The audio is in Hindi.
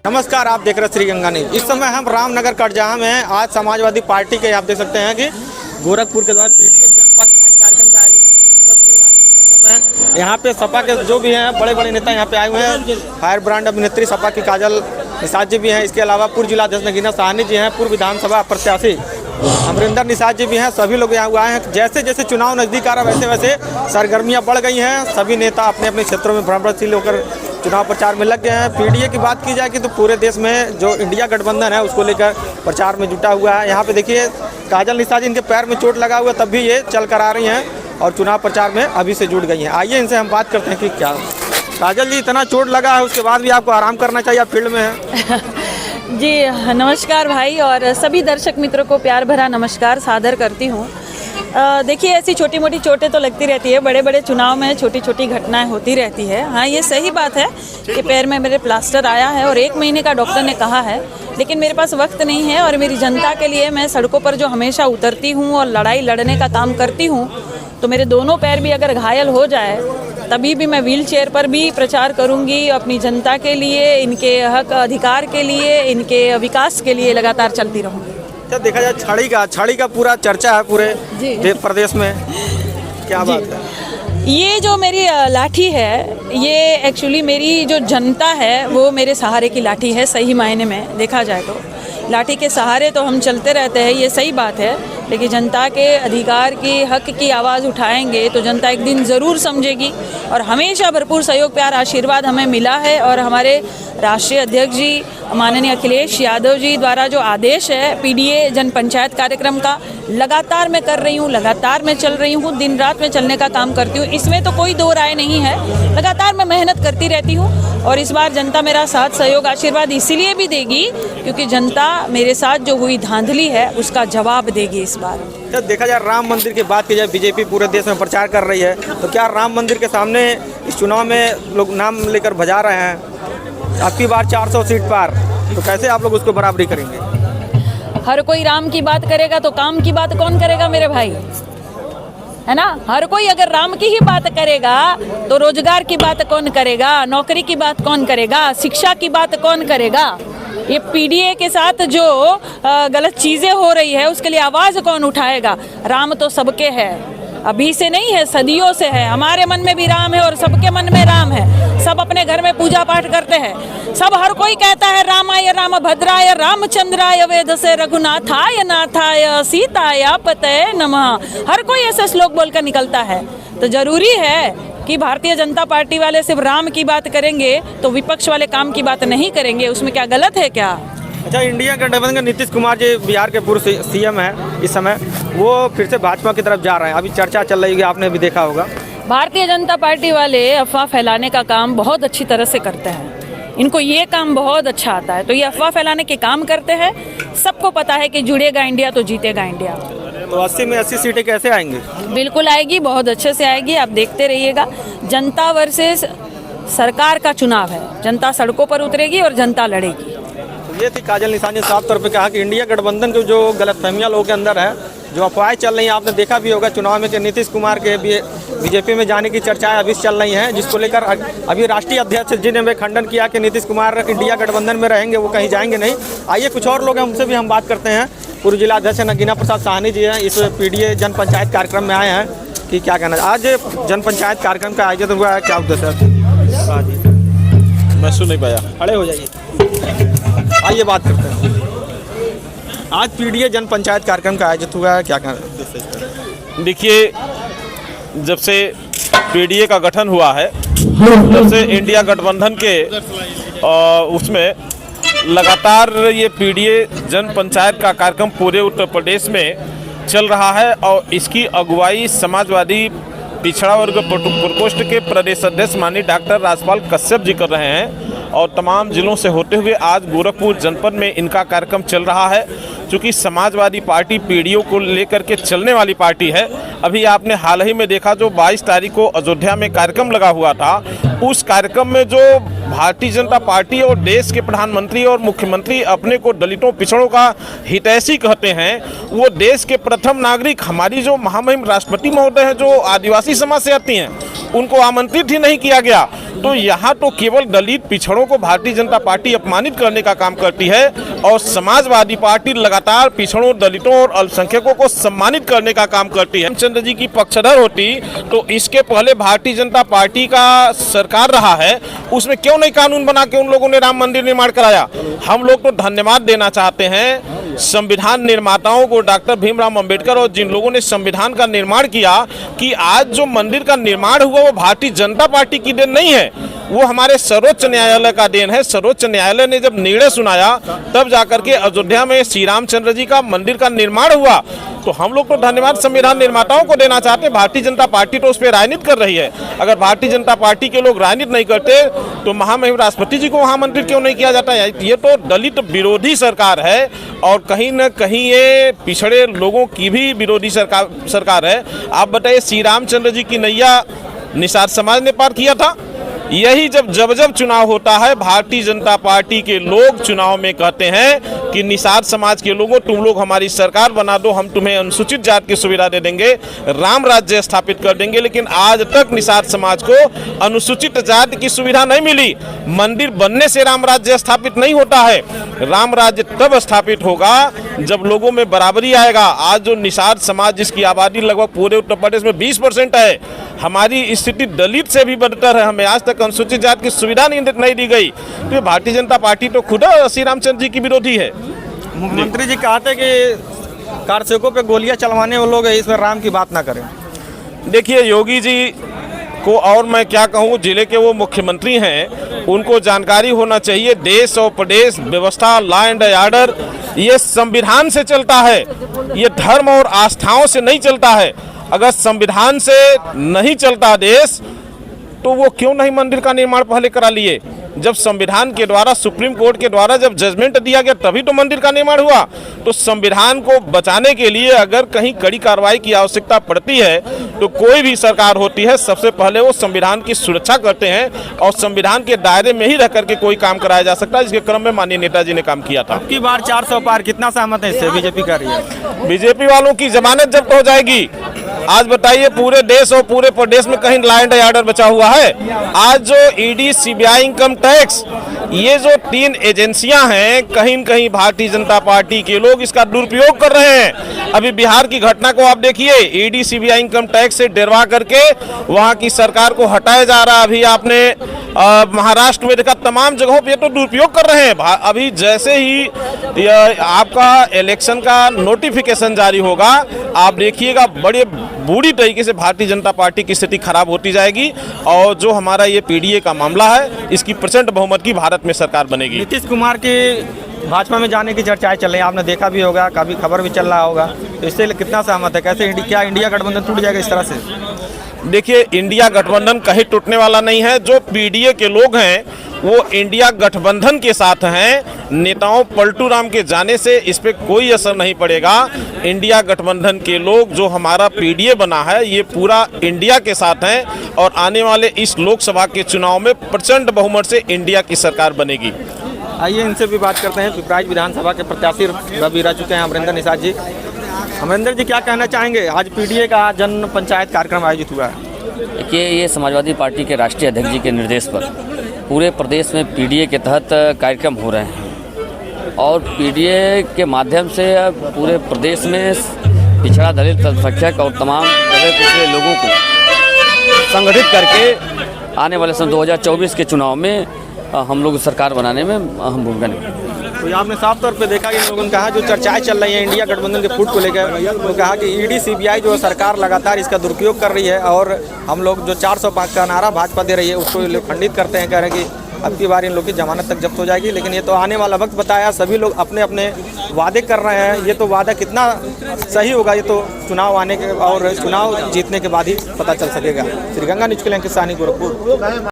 नमस्कार, आप देख रहे हैं श्री गंगा न्यूज़। इस समय हम रामनगर कटजाहा में हैं। आज समाजवादी पार्टी के आप देख सकते हैं कि गोरखपुर के द्वारा जन पंचायत कार्यक्रम का आयोजन है। यहाँ पे सपा के जो भी हैं बड़े बड़े नेता यहाँ पे आए हुए हैं। फायर ब्रांड अभिनेत्री सपा की काजल निषाद जी भी हैं। इसके अलावा पूर्व जिला अध्यक्ष नगीना साहनी जी हैं। पूर्व विधानसभा प्रत्याशी अमरिंदर निषाद जी भी हैं। सभी लोग यहाँ आए हैं। जैसे जैसे चुनाव नज़दीक आ रहा है वैसे सरगर्मियाँ बढ़ गई हैं। सभी नेता अपने अपने क्षेत्रों में भ्रमणशील होकर चुनाव प्रचार में लग गए हैं। पीडीए की बात की जाए कि तो पूरे देश में जो इंडिया गठबंधन है उसको लेकर प्रचार में जुटा हुआ है। यहाँ पे देखिए काजल निषाद जी, इनके पैर में चोट लगा हुआ तब भी ये चल कर आ रही हैं और चुनाव प्रचार में अभी से जुट गई हैं। आइए इनसे हम बात करते हैं कि क्या काजल जी, इतना चोट लगा है उसके बाद भी आपको आराम करना चाहिए, आप फील्ड में हैं। जी नमस्कार भाई, और सभी दर्शक मित्रों को प्यार भरा नमस्कार सादर करती हूँ। देखिए, ऐसी छोटी मोटी चोटें तो लगती रहती है। बड़े बड़े चुनाव में छोटी छोटी घटनाएं होती रहती है। हाँ, ये सही बात है कि पैर में मेरे प्लास्टर आया है और 1 महीने का डॉक्टर ने कहा है, लेकिन मेरे पास वक्त नहीं है। और मेरी जनता के लिए मैं सड़कों पर जो हमेशा उतरती हूँ और लड़ाई लड़ने का काम करती हूँ, तो मेरे दोनों पैर भी अगर घायल हो जाए तभी भी मैं व्हील चेयर पर भी प्रचार करूंगी। अपनी जनता के लिए, इनके हक अधिकार के लिए, इनके विकास के लिए लगातार चलती रहूंगी। जब देखा जाए छड़ी का पूरा चर्चा है पूरे प्रदेश में, क्या बात है? ये जो मेरी लाठी है, ये एक्चुअली मेरी जो जनता है वो मेरे सहारे की लाठी है। सही मायने में देखा जाए तो लाठी के सहारे तो हम चलते रहते हैं, ये सही बात है। लेकिन जनता के अधिकार की, हक की आवाज़ उठाएंगे तो जनता एक दिन ज़रूर समझेगी। और हमेशा भरपूर सहयोग, प्यार, आशीर्वाद हमें मिला है। और हमारे राष्ट्रीय अध्यक्ष जी माननीय अखिलेश यादव जी द्वारा जो आदेश है पीडीए जन पंचायत कार्यक्रम का, लगातार मैं कर रही हूँ, लगातार मैं चल रही हूँ, दिन रात में चलने का काम करती हूँ। इसमें तो कोई दो राय नहीं है। लगातार मैं मेहनत करती रहती हूँ और इस बार जनता मेरा साथ, सहयोग, आशीर्वाद इसीलिए भी देगी क्योंकि जनता मेरे साथ जो हुई धांधली है उसका जवाब देगी इस बार। जब देखा जाए राम मंदिर की बात की जाए, बीजेपी पूरे देश में प्रचार कर रही है, तो क्या राम मंदिर के सामने इस चुनाव में लोग नाम लेकर भजा रहे हैं आपकी बार 400 सीट पार, तो कैसे आप लोग उसको बराबरी करेंगे? हर कोई राम की बात करेगा तो काम की बात कौन करेगा मेरे भाई, है ना? हर कोई अगर राम की ही बात करेगा तो रोजगार की बात कौन करेगा, नौकरी की बात कौन करेगा, शिक्षा की बात कौन करेगा? ये पीडीए के साथ जो गलत चीजें हो रही है उसके लिए आवाज कौन उठाएगा? राम तो सबके है, अभी से नहीं है, सदियों से है। हमारे मन में भी राम है और सबके मन में राम है। सब अपने घर में पूजा पाठ करते हैं। सब, हर कोई कहता है रामाय रामभद्राय रामचंद्राय वेद से रघुनाथाय नाथाय सीताय पतये नमः। हर कोई ऐसे श्लोक बोलकर निकलता है। तो जरूरी है कि भारतीय जनता पार्टी वाले सिर्फ राम की बात करेंगे तो विपक्ष वाले काम की बात नहीं करेंगे। उसमें क्या गलत है क्या? अच्छा, इंडिया गठबंधन के नीतीश कुमार जी बिहार के पूर्व सीएम हैं इस समय, वो फिर से भाजपा की तरफ जा रहे हैं। अभी चर्चा चल रही है, आपने भी देखा होगा। भारतीय जनता पार्टी वाले अफवाह फैलाने का काम बहुत अच्छी तरह से करते हैं। इनको ये काम बहुत अच्छा आता है, तो ये अफवाह फैलाने के काम करते हैं। सबको पता है कि जुड़ेगा इंडिया तो जीतेगा इंडिया। तो 80 में 80 सीटें कैसे आएंगी? बिल्कुल आएगी, बहुत अच्छे से आएगी। आप देखते रहिएगा। जनता वर्सेस सरकार का चुनाव है। जनता सड़कों पर उतरेगी और जनता लड़ेगी। ये थी काजल निषाद ने साफ तौर पे कहा कि इंडिया गठबंधन के जो गलतफहमियां लोगों के अंदर है, जो अफवाहें चल रही हैं, आपने देखा भी होगा चुनाव में कि नीतीश कुमार के बीजेपी में जाने की चर्चाएं अभी चल रही हैं, जिसको लेकर अभी राष्ट्रीय अध्यक्ष जी ने भी खंडन किया कि नीतीश कुमार इंडिया गठबंधन में रहेंगे, वो कहीं जाएंगे नहीं। आइए कुछ और लोग हैं, उनसे भी हम बात करते हैं। पूर्व जिला अध्यक्ष नगीना प्रसाद साहनी जी हैं, इस पीडीए जन पंचायत कार्यक्रम में आए हैं कि क्या कहना। आज जन पंचायत कार्यक्रम का आयोजन हुआ है, क्या उद्देश्य है? मैं सुन नहीं पाया, खड़े हो जाइए। आइए बात करते हैं। आज पीडीए जन पंचायत कार्यक्रम का आयोजित हुआ है, क्या कहना? देखिए, जब से पीडीए का गठन हुआ है, जब से इंडिया गठबंधन के उसमें लगातार ये पीडीए जन पंचायत का कार्यक्रम पूरे उत्तर प्रदेश में चल रहा है और इसकी अगुवाई समाजवादी पिछड़ा वर्ग प्रकोष्ठ के प्रदेश अध्यक्ष माननीय डॉक्टर राजपाल कश्यप जी कर रहे हैं। और तमाम जिलों से होते हुए आज गोरखपुर जनपद में इनका कार्यक्रम चल रहा है। चूँकि समाजवादी पार्टी पीढ़ियों को लेकर के चलने वाली पार्टी है। अभी आपने हाल ही में देखा जो 22 तारीख को अयोध्या में कार्यक्रम लगा हुआ था, उस कार्यक्रम में जो भारतीय जनता पार्टी और देश के प्रधानमंत्री और मुख्यमंत्री अपने को दलितों पिछड़ों का हितैषी कहते हैं, वो देश के प्रथम नागरिक हमारी जो महामहिम राष्ट्रपति महोदय हैं जो आदिवासी समाज से आती हैं, उनको आमंत्रित ही नहीं किया गया। तो यहाँ तो केवल दलित पिछड़ों को भारतीय जनता पार्टी अपमानित करने का काम करती है और समाजवादी पार्टी लगातार पिछड़ों, दलितों और अल्पसंख्यकों को सम्मानित करने का काम करती है। रामचंद्र जी की पक्षधर होती तो इसके पहले भारतीय जनता पार्टी का सरकार रहा है, उसमें क्यों नहीं कानून बना के उन लोगों ने राम मंदिर निर्माण कराया। हम लोग तो धन्यवाद देना चाहते हैं संविधान निर्माताओं को, डॉक्टर भीमराव अंबेडकर और जिन लोगों ने संविधान का निर्माण किया, कि आज जो मंदिर का निर्माण हुआ वो भारतीय जनता पार्टी की देन नहीं है, वो हमारे सर्वोच्च न्यायालय का देन है। सर्वोच्च न्यायालय ने जब निर्णय सुनाया तब जाकर के अयोध्या में श्री रामचंद्र जी का मंदिर का निर्माण हुआ। तो हम लोग तो धन्यवाद संविधान निर्माताओं को देना चाहते हैं। भारतीय जनता पार्टी तो उस पर राजनीति कर रही है। अगर भारतीय जनता पार्टी के लोग राजनीति नहीं करते तो महामहिम राष्ट्रपति जी को वहाँ मंत्रित क्यों नहीं किया जाता है। ये तो दलित विरोधी सरकार है और कहीं न कहीं ये पिछड़े लोगों की भी विरोधी सरकार है। आप बताइए, श्री रामचंद्र जी की नैया निषाद समाज ने पार किया था। यही जब चुनाव होता है, भारतीय जनता पार्टी के लोग चुनाव में कहते हैं कि निषाद समाज के लोगों, तुम लोग हमारी सरकार बना दो, हम तुम्हें अनुसूचित जाति की सुविधा दे देंगे, राम राज्य स्थापित कर देंगे। लेकिन आज तक निषाद समाज को अनुसूचित जाति की सुविधा नहीं मिली। मंदिर बनने से राम राज्य स्थापित नहीं होता है। राम राज्य तब स्थापित होगा जब लोगों में बराबरी आएगा। आज जो निषाद समाज, जिसकी आबादी लगभग पूरे उत्तर प्रदेश में 20% है, हमारी स्थिति दलित से भी बदतर है। हमें आज तक अनुसूचित जाति की सुविधा नहीं दी गई। तो भारतीय जनता पार्टी तो खुद श्री रामचंद्र जी की विरोधी है। मुख्यमंत्री जी कहते कि कारसेवकों पे गोलियां चलवाने वाले लोग इसमें राम की बात ना करें। देखिए, योगी जी को और मैं क्या कहूँ, जिले के वो मुख्यमंत्री हैं, उनको जानकारी होना चाहिए देश और प्रदेश व्यवस्था, लॉ एंड ऑर्डर ये संविधान से चलता है, ये धर्म और आस्थाओं से नहीं चलता है। अगर संविधान से नहीं चलता देश तो वो क्यों नहीं मंदिर का निर्माण पहले करा लिए। जब संविधान के द्वारा, सुप्रीम कोर्ट के द्वारा जब जजमेंट दिया गया तभी तो मंदिर का निर्माण हुआ। तो संविधान को बचाने के लिए अगर कहीं कड़ी कार्रवाई की आवश्यकता पड़ती है तो कोई भी सरकार होती है, सबसे पहले वो संविधान की सुरक्षा करते हैं और संविधान के दायरे में ही रह करके कोई काम कराया जा सकता है, जिसके क्रम में माननीय नेताजी ने काम किया था। अब की बार 400 पार, कितना सहमत है इससे बीजेपी कर रही है? बीजेपी वालों की जमानत जब्त हो जाएगी। आज बताइए, पूरे देश और पूरे प्रदेश में कहीं लॉ एंड ऑर्डर बचा हुआ है? आज जो ईडी, सीबीआई, इनकम टैक्स, ये जो 3 एजेंसियां हैं, कहीं न कहीं भारतीय जनता पार्टी के लोग इसका दुरुपयोग कर रहे हैं। अभी बिहार की घटना को आप देखिए, ईडी, सीबीआई, इनकम टैक्स से डरवा करके वहां की सरकार को हटाया जा रहा है। अभी आपने महाराष्ट्र में देखा, तमाम जगहों पे तो दुरुपयोग कर रहे हैं। अभी जैसे ही आपका इलेक्शन का नोटिफिकेशन जारी होगा, आप देखिएगा बड़े बुरी तरीके से भारतीय जनता पार्टी की स्थिति खराब होती जाएगी और जो हमारा ये पीडीए का मामला है, इसकी प्रचंड बहुमत की भारत में सरकार बनेगी। नीतीश कुमार की भाजपा में जाने की चर्चाएं चल रही हैं, आपने देखा भी होगा, काफी खबर भी चल रहा होगा, तो इससे कितना सहमत है? कैसे क्या इंडिया गठबंधन टूट जाएगा इस तरह से? देखिए, इंडिया गठबंधन कहीं टूटने वाला नहीं है। जो पीडीए के लोग हैं वो इंडिया गठबंधन के साथ हैं। नेताओं पलटू राम के जाने से इस पे कोई असर नहीं पड़ेगा। इंडिया गठबंधन के लोग, जो हमारा पीडीए बना है, ये पूरा इंडिया के साथ हैं और आने वाले इस लोकसभा के चुनाव में प्रचंड बहुमत से इंडिया की सरकार बनेगी। आइए इनसे भी बात करते हैं। पिपराइच विधानसभा के प्रत्याशी रवि रह चुके हैं अमरिंदर निषाद जी। अमरिंदर जी, क्या कहना चाहेंगे? आज पीडीए का जन पंचायत कार्यक्रम आयोजित हुआ है। देखिए, ये समाजवादी पार्टी के राष्ट्रीय अध्यक्ष जी के निर्देश पर पूरे प्रदेश में पीडीए के तहत कार्यक्रम हो रहे हैं और पीडीए के माध्यम से पूरे प्रदेश में पिछड़ा, दलित, अल्पसंख्यक और तमाम दलित पिछड़े लोगों को संगठित करके आने वाले सन 2024 के चुनाव में हम लोग सरकार बनाने में अहम भूमिका निभाएंगे। तो आपने साफ तौर पे देखा कि इन लोगों ने कहा, जो चर्चाएं चल रही हैं इंडिया गठबंधन के फूट को लेकर, तो कहा कि ईडी, सीबीआई जो सरकार लगातार इसका दुरुपयोग कर रही है और हम लोग जो 405 का नारा भाजपा दे रही है उसको लोग खंडित करते हैं, कह रहे हैं कि अब की बार इन लोग की जमानत तक जब्त हो जाएगी। लेकिन ये तो आने वाला वक्त बताया, सभी लोग अपने अपने वादे कर रहे हैं। ये तो वादा कितना सही होगा ये तो चुनाव आने के और चुनाव जीतने के बाद ही पता चल सकेगा। श्रीगंगा न्यूज़ के लिए किसानी गोरखपुर।